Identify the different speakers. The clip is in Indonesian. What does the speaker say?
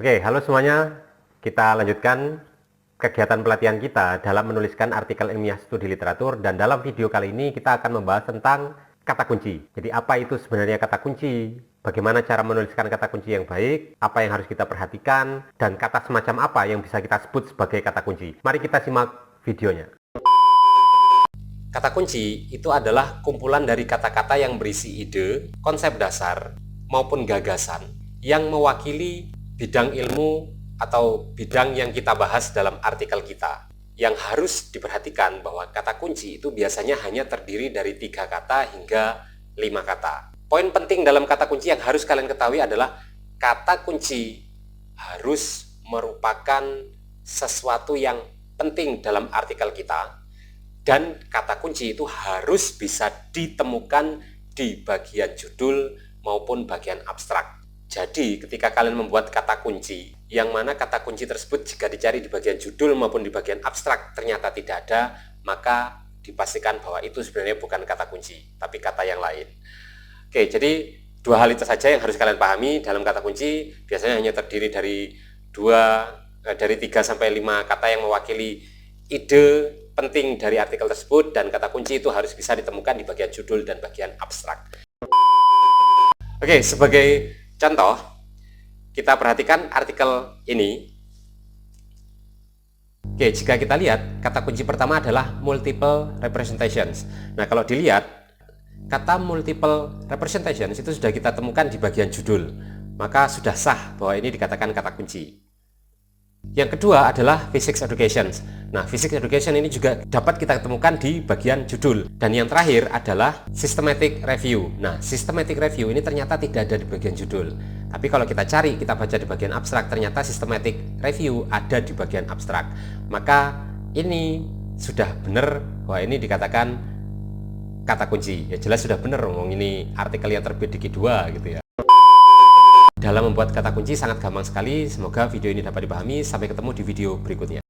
Speaker 1: Oke, halo semuanya. Kita lanjutkan kegiatan pelatihan kita dalam menuliskan artikel ilmiah studi literatur, dan dalam video kali ini kita akan membahas tentang kata kunci. Jadi apa itu sebenarnya kata kunci? Bagaimana cara menuliskan kata kunci yang baik? Apa yang harus kita perhatikan? Dan kata semacam apa yang bisa kita sebut sebagai kata kunci? Mari kita simak videonya. Kata kunci itu adalah kumpulan dari kata-kata yang berisi ide, konsep dasar, maupun gagasan yang mewakili bidang ilmu atau bidang yang kita bahas dalam artikel kita. Yang harus diperhatikan bahwa kata kunci itu biasanya hanya terdiri dari 3 kata hingga 5 kata. Poin penting dalam kata kunci yang harus kalian ketahui adalah kata kunci harus merupakan sesuatu yang penting dalam artikel kita, dan kata kunci itu harus bisa ditemukan di bagian judul maupun bagian abstrak. Jadi ketika kalian membuat kata kunci, yang mana kata kunci tersebut jika dicari di bagian judul maupun di bagian abstrak ternyata tidak ada, maka dipastikan bahwa itu sebenarnya bukan kata kunci, tapi kata yang lain. Oke, jadi 2 hal itu saja yang harus kalian pahami dalam kata kunci. Biasanya hanya terdiri dari 3 sampai 5 kata yang mewakili ide penting dari artikel tersebut, dan kata kunci itu harus bisa ditemukan di bagian judul dan bagian abstrak. Oke, sebagai contoh, kita perhatikan artikel ini. Oke, jika kita lihat, kata kunci pertama adalah multiple representations. Nah, kalau dilihat, kata multiple representations itu sudah kita temukan di bagian judul, maka sudah sah bahwa ini dikatakan kata kunci. Yang kedua adalah physics education. Nah, physics education ini juga dapat kita temukan di bagian judul. Dan yang terakhir adalah systematic review. Nah, systematic review ini ternyata tidak ada di bagian judul. Tapi kalau kita cari, kita baca di bagian abstrak, ternyata systematic review ada di bagian abstrak. Maka ini sudah benar bahwa ini dikatakan kata kunci. Ya jelas sudah benar, ini artikel yang terbit di Q2 gitu ya. Dalam membuat kata kunci sangat gampang sekali. Semoga video ini dapat dipahami. Sampai ketemu di video berikutnya.